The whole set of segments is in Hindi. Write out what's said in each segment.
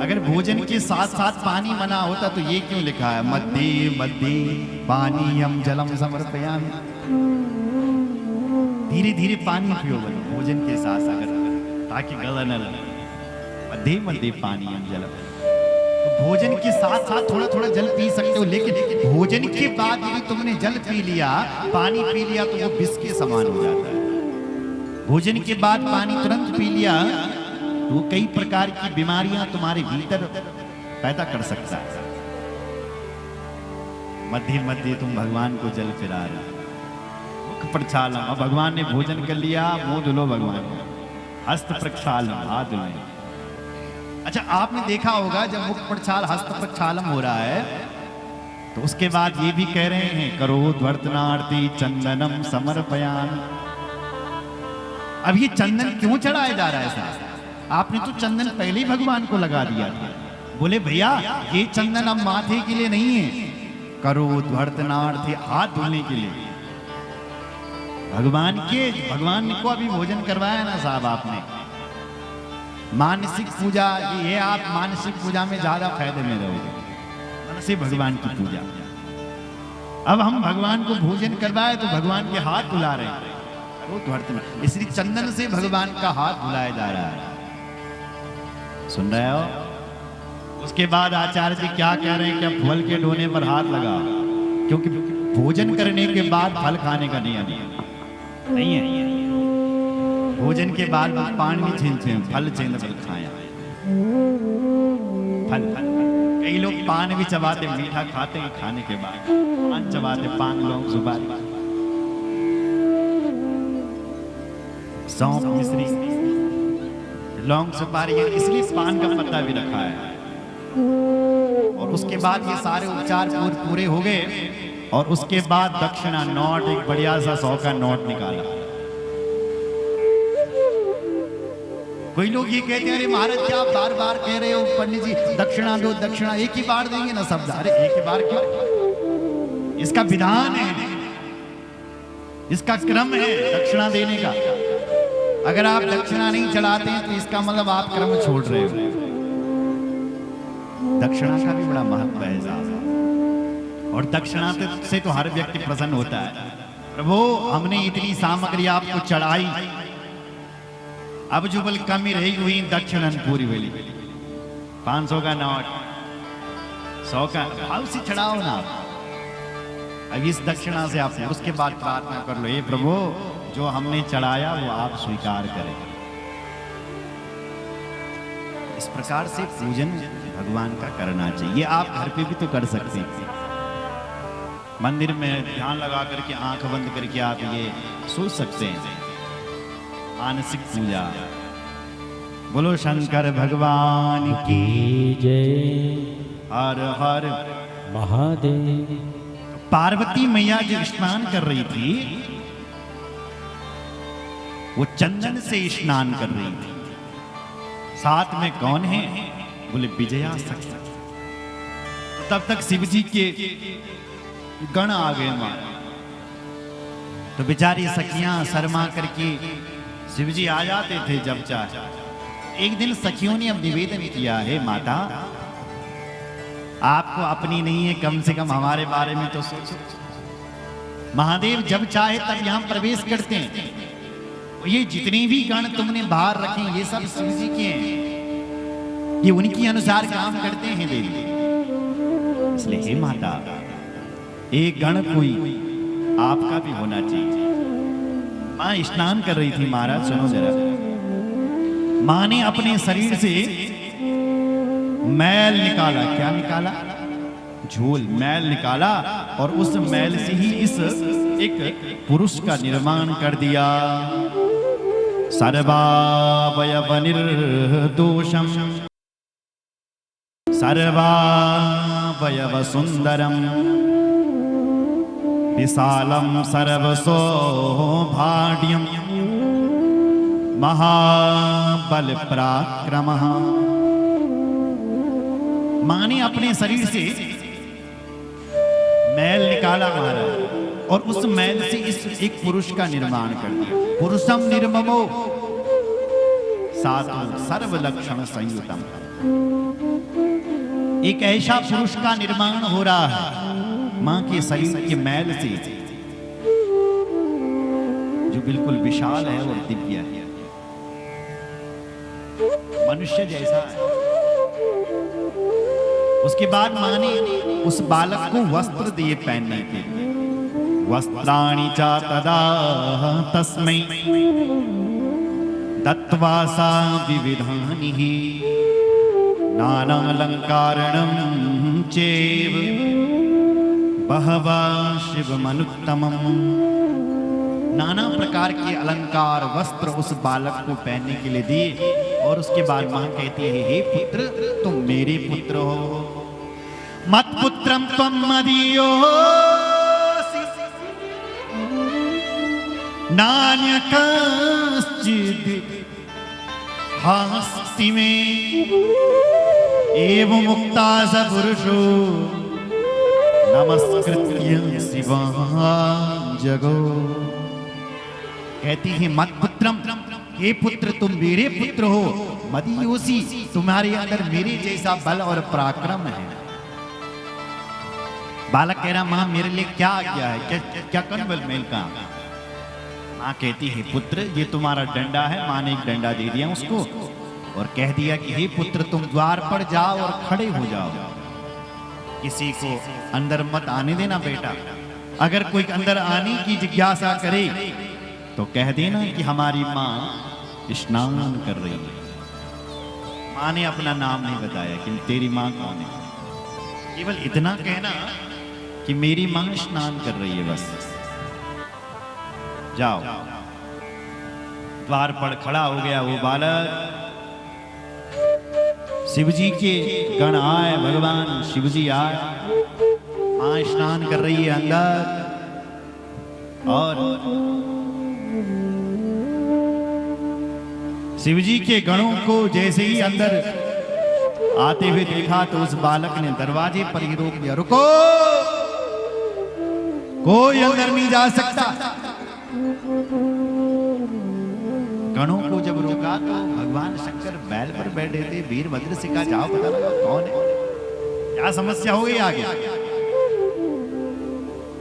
अगर भोजन के साथ साथ पानी मना होता तो ये क्यों लिखा है, मध्ये मध्ये पानीयम जलम समर्पयामि। धीरे धीरे पानी पियो भोजन के साथ अगर, ताकि गला न लगे। मध्ये मध्ये पानीयम जलम, तो भोजन के साथ साथ थोड़ा थोड़ा जल पी सकते हो, लेकिन भोजन के बाद यदि तुमने जल पी लिया, पानी पी लिया, तो वो विष के समान हो जाता है। भोजन के बाद पानी तुरंत पी लिया तो वो कई प्रकार की बीमारियां तुम्हारे भीतर पैदा कर सकता है। मध्य मध्य तुम भगवान को जल पिला रहे, मुख प्रक्षालन, और भगवान ने भोजन कर लिया, मुंह धुलो भगवान, हस्त प्रक्षालन, हाथ धुलो। अच्छा, आपने देखा होगा जब मुख प्रक्षाल हस्त प्रक्षालन हो रहा है तो उसके बाद ये भी कह रहे हैं, करोत वर्तनार्थी चंदनम समर्पयामि। अब ये चंदन क्यों चढ़ाया जा रहा है साहब? आपने तो चंदन पहले ही भगवान को लगा दिया था। बोले भैया ये चंदन अब माथे के लिए नहीं है, करोत वर्तनार्थी, हाथ धुलने के लिए। भगवान को अभी भोजन करवाया ना साहब आपने। मानसिक पूजा, ये आप मानसिक पूजा में ज्यादा फायदे में रहोगे, मन से भगवान की पूजा। अब हम भगवान को भोजन करवाए तो भगवान के हाथ धुला रहे हैं, इसलिए चंदन से भगवान का हाथ धुलाया जा रहा है। सुन रहे हो? उसके बाद आचार्य जी क्या कह रहे हैं, क्या फल के डोने पर हाथ लगा, क्योंकि भोजन करने के बाद फल खाने का नियम नहीं है। भोजन के बाद पानी छीनते हैं, फल छीन कर खाया। फल कई लोग पान भी चबाते, मीठा खाते हैं, खाने के बाद पान चबाते, पान लौंग सुपारी सौंफ मिश्री लौंग सुपारी, इसलिए पान का पत्ता भी रखा है। और उसके बाद ये सारे उपचार पूरे हो गए और उसके बाद दक्षिणा नोट, एक बढ़िया सा 100 का नोट निकाला। कोई लोग ये कहते हैं, अरे महाराज क्या आप बार बार कह रहे हो पंडित जी, दक्षिणा दो दक्षिणा, एक ही बार देंगे ना सब? अरे एक ही बार क्यों? इसका विधान है, इसका क्रम है दक्षिणा देने का। अगर आप दक्षिणा नहीं चढ़ाते हैं तो इसका मतलब आप क्रम छोड़ रहे हो। दक्षिणा का भी बड़ा महत्व है साहब, और दक्षिणा से तो हर व्यक्ति प्रसन्न होता है। प्रभु हमने इतनी सामग्री आपको चढ़ाई, अब जो बल कमी रही हुई दक्षिणा पूरी वाली 500 का नोट 100 का भाव से चढ़ाओ ना। अब इस दक्षिणा से आप उसके बाद प्रार्थना कर लो, हे प्रभु जो हमने चढ़ाया वो आप स्वीकार करें। इस प्रकार से पूजन भगवान का करना चाहिए। आप घर पे भी तो कर सकते हैं, मंदिर में ध्यान लगा करके आंख बंद करके आप ये सोच सकते हैं, मानसिक पूजा। बोलो शंकर भगवान की जय। हर हर महादेव। पार्वती मैया जो स्नान कर रही थी वो चंदन से स्नान कर रही थी। साथ में कौन है? बोले विजया सखी। तब तक शिव जी के गण आ गए वहां, तो बेचारी सखियां शर्मा करके शिव जी आ जाते थे जब चाहे। एक दिन सखियों ने अब निवेदन किया, है माता आपको अपनी नहीं है, कम से कम हमारे बारे में तो सोचो। महादेव जब चाहे तब यहां प्रवेश करते हैं, ये जितनी भी गण तुमने बाहर रखे ये सब शिव जी के हैं, ये उनकी अनुसार काम करते हैं देवी। इसलिए हे माता एक गण कोई आपका भी होना चाहिए। मां स्नान कर रही थी। महाराज सुनो जरा, मां ने अपने शरीर से मैल निकाला। क्या निकाला? झोल मैल निकाला, और उस मैल से ही इस एक पुरुष का निर्माण कर दिया। सर्वावयव निर्दोषम सर्वावयव सुंदरम विशालम सर्वसौभाग्यम महाबल पराक्रमः। मां ने अपने शरीर से मैल निकाला महाराज, और उस मैल से इस एक पुरुष का निर्माण कर दिया। पुरुषम निर्ममो साधु सर्व लक्षण संयुतम। एक ऐसा पुरुष का निर्माण हो रहा है मां के शरीर के मैल से, जो बिल्कुल विशाल है और दिव्य है, मनुष्य जैसा है। उसके बाद मां ने उस बालक को वस्त्र दिए पहनने के लिए। वस्त्राणि च तदा तस्मै दत्त्वा सा विविधानि नानालंकारणं चैव बहवा शिवमनुत्तमम्। नाना प्रकार के अलंकार वस्त्र उस बालक को पहनने के लिए दिए। और उसके बाद मां कहती है, हे पुत्र, तुम मेरे पुत्र हो। मत पुत्रम त्वं मदीयो नान्य कश्चिद् हास्ति में एवं मुक्ता स पुरुषो नमस्कृत्य शिवां जगो। कहती है, मत पुत्रम, हे पुत्र तुम मेरे पुत्र हो। मदीयोसी, तुम्हारे अंदर मेरे जैसा बल और पराक्रम है। बालक कह रहा, मां मेरे लिए क्या किया है, क्या कनवल मेल का। मां कहती है, पुत्र ये तुम्हारा डंडा है। मां ने एक डंडा दे दिया उसको और कह दिया कि हे पुत्र तुम द्वार पर जाओ और खड़े हो जाओ। किसी को अंदर मत आने देना बेटा। अगर कोई अंदर आने की जिज्ञासा करे तो कह देना कि हमारी मां स्नान कर रही है। मां ने अपना नाम नहीं बताया कि तेरी मां कौन है, केवल इतना कहना कि मेरी मां स्नान कर रही है, बस जाओ। द्वार पर खड़ा हो गया वो बालक। शिवजी के गण आए, भगवान शिवजी आए, मां स्नान कर रही है अंदर। और शिवजी के गणों को जैसे ही अंदर आते हुए देखा तो उस बालक ने दरवाजे पर ही रोक दिया, रुको, कोई अंदर नहीं जा सकता। गणों को जब रोका तो भगवान शंकर बैल पर बैठे थे। वीरभद्र से कहा, जाओ पता लगा कौन है, क्या समस्या हो गई आगे।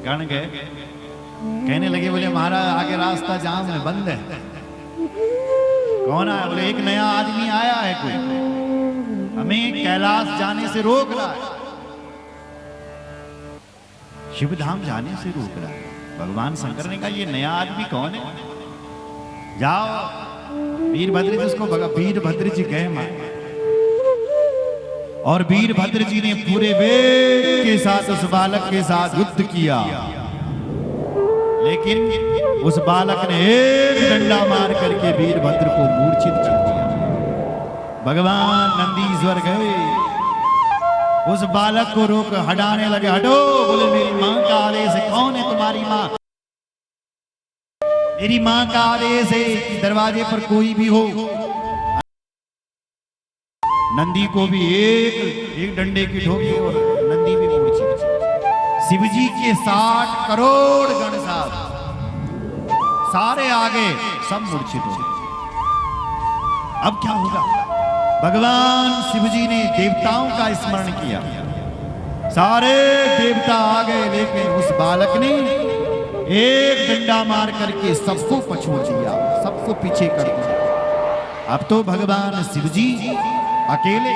गण गए, कहने लगे, बोले महाराज आगे रास्ता जाम है, बंद है। कौन आया? बोले एक नया आदमी आया है, कोई हमें कैलाश जाने से रोक रहा है, शिवधाम जाने से रोक रहा है। भगवान शंकर ने कहा, ये नया आदमी कौन है, जाओ। वीरभद्र जी उसको भगा। वीरभद्र जी गए मां, और वीरभद्र जी ने पूरे वेग के साथ उस बालक के साथ युद्ध किया। लेकिन उस बालक ने एक डंडा मार करके वीरभद्र को मूर्छित कर दिया। भगवान नंदीश्वर गए, उस बालक को रोक हटाने लगे। हटो, बोले मेरी मां का आदेश है। कौन है तुम्हारी मां? मेरी मां का आदेश है कि दरवाजे पर कोई भी हो। नंदी को भी एक डंडे की ठोकी और नंदी भी मूर्छित। शिवजी के 60 करोड़ गण सारे आगे सब मूर्छित हो गए। अब क्या होगा? भगवान शिवजी ने देवताओं का स्मरण किया, सारे देवता आ गए, लेकिन उस बालक ने एक डंडा मार करके सबको पछोड़ दिया, सबको पीछे कर दिया। अब तो भगवान शिवजी अकेले।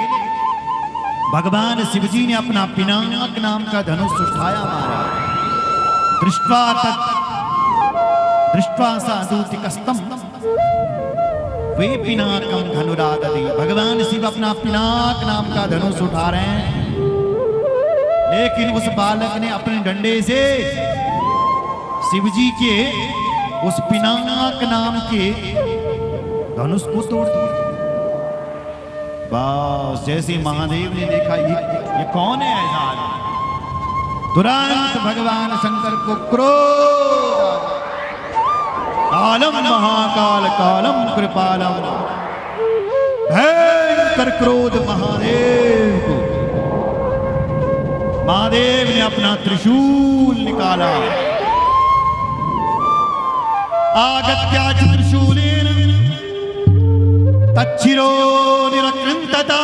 भगवान शिवजी ने अपना पिनाक नाम का धनुष उठाया, मारा। दृष्ट्वा साधुतिकस्तम वे पिनाकम धनुरादधि। भगवान शिव अपना पिनाक नाम का धनुष उठा रहे हैं, लेकिन उस बालक ने अपने डंडे से शिवजी के उस पिनाक नाम के धनुष को तोड़ दिया। बस जैसे महादेव ने देखा ये कौन है ऐसा आदमी, तुरंत भगवान शंकर को क्रोध, कालम महाकाल कालम कृपालम, भयंकर क्रोध महादेव को। महादेव ने अपना त्रिशूल निकाला। आगत्या त्रिशूलेन तच्छिरो निरकृन्तता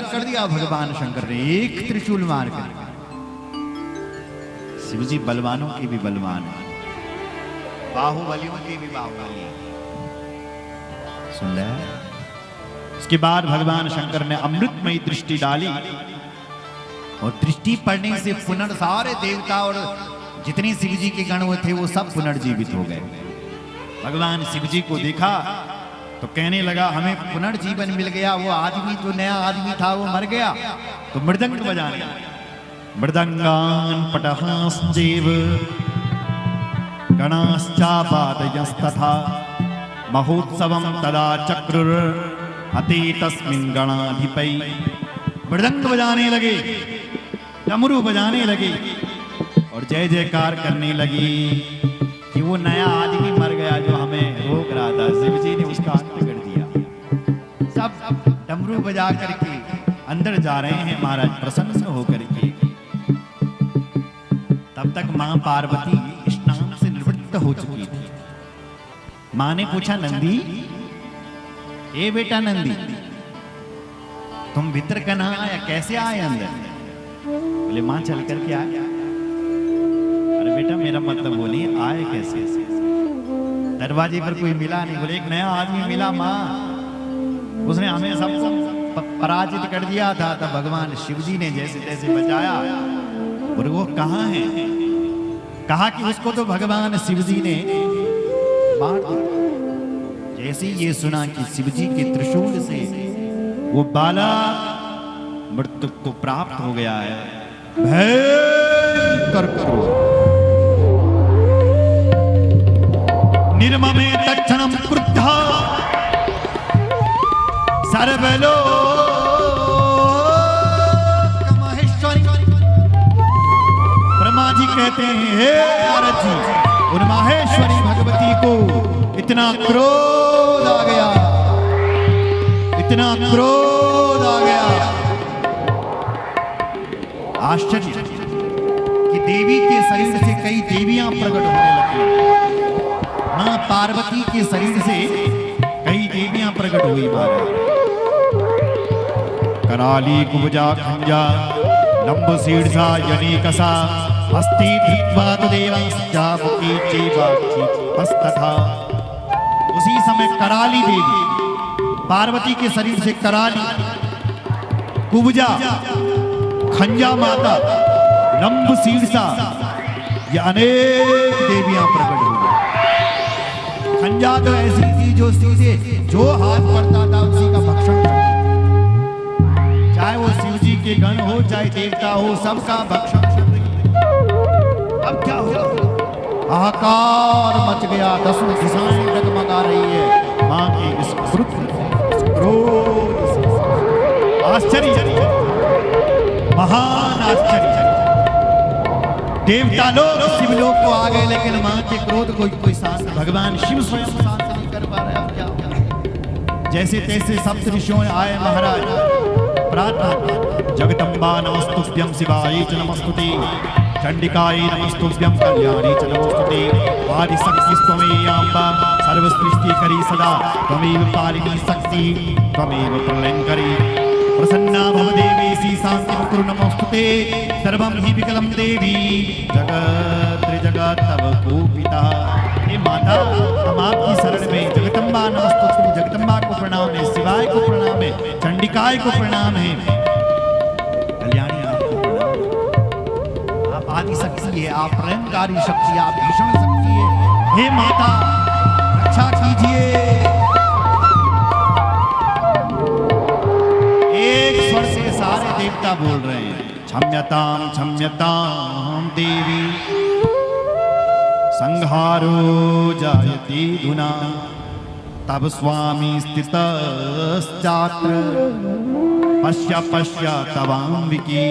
अलग कर दिया भगवान शंकर ने एक त्रिशूल मार कर। शिव जी बलवानों के भी बलवान है, बाहुबलियों के भी बाहुबली। सुन रहे हैं? उसके बाद भगवान शंकर ने अमृतमयी दृष्टि डाली और दृष्टि पड़ने से पुनः सारे देवता और जितने शिव जी के गण थे वो सब पुनर्जीवित हो गए। भगवान शिव जी को देखा तो कहने लगा हमें पुनर्जीवन मिल गया। वो आदमी जो नया आदमी था वो मर गया। तो मृदंग बजाने, मृदंगान पटहांस्देव गणाश्चापादयस्तथा महोत्सवं तदा चक्रुर अति तस्मिन् गणाधिपै। मृदंग बजाने लगे, डमरू बजाने लगे और जय जयकार करने लगी कि वो नया आदमी मर गया जो हमें रोक रहा था। शिव जी ने उसका अंत कर दिया। सब डमरू बजा करके अंदर जा रहे हैं महाराज प्रसन्न होकर के। तब तक मां पार्वती स्नान से निवृत्त हो चुकी थी। मां ने पूछा नंदी, ए बेटा नंदी, तुम भीतर कहाँ आया, कैसे आए अंदर? बोले मां चल करके आया। अरे बेटा मेरा मतलब बोलिए आए कैसे? दरवाजे पर कोई मिला नहीं। बोले एक नया आदमी मिला मां, उसने हमें सब पराजित कर दिया था। तब भगवान शिव जी ने जैसे तैसे बचाया। और वो कहाँ है? कहा कि उसको तो भगवान शिव जी ने मार दिया। जैसे ये सुना कि शिव जी के त्रिशूल से वो बाला मृत्यु को प्राप्त हो गया है, भयंकर क्रोध। निर्ममे तक्षणम क्रुद्धा सर्वलोक महेश्वरी। ब्रह्मा जी कहते हैं हे नारद जी, उन माहेश्वरी भगवती को इतना क्रोध आ गया, इतना क्रोध आ गया। आश्चर्य कि देवी के शरीर से कई देवियां प्रकट होने लगी। मां पार्वती के शरीर से कई देवियां प्रकट हुई। महाराज कराली कुब्जा खंजा लंब शीर्षा यनीकसा अस्ति धृत्वा देवांश्चा मुखी चैवाक्षी हस्तथा। उसी समय कराली देवी पार्वती के शरीर से कराली, कुब्जा, खंजा माता, लंब शीर्षा, ये अनेक देवियां प्रकट हुई। खंजा तो ऐसी थी जो सीधे जो हाथ पड़ता था उसी का भक्षण करती, चाहे वो शिव जी के गण हो चाहे देवता हो, सबका भक्षण कर रही है। अब क्या हुआ? हाहाकार मच गया, दसों दिशाएं डगमगा रही है मां के इस क्रोध से। आश्चर्य, महान आश्चर्य। देवता लोग शिव लोग को आ गए लेकिन मां के क्रोध को कोई शांत, भगवान शिव स्वयं शांत नहीं कर पा रहे। अब क्या होगा? जैसे तैसे सप्त ऋषियों आए महाराज, प्रार्थना जगदम्बा नमस्तुभ्यं शिवाय च नमस्तुते, चंडिकाय नमस्तुभ्यं कल्याणी च नमस्तुते, आदिशक्तिस्त्वमेयाम्बा सर्वसृष्टिकरी सदा त्वमेव पालिनी शक्ति त्वमेव प्रलयंकरी, प्रसन्ना भव देवेशी शान्तिं कुरु नमस्तुते, सर्वं हि विकलं देवी जगत् त्रिजगत् तव कोपिता। हे माता, हम आपकी शरण में जगदम्बा नमस्तुते, जगदम्बा को प्रणाम है, शिवाय को प्रणाम है, चंडिकाय को प्रणाम है, कल्याणी आपको प्रणाम है। आप आदि शक्ति है, आप प्रलयंकारी शक्ति, आप भीषण शक्ति है। हे माता रक्षा कीजिए। एक स्वर से सारे देवता बोल रहे हैं क्षम्यतां देवी संहारो जायते धुना, तब स्वामी स्थितश्चात्र पश्य पश्य तवाम्बिके।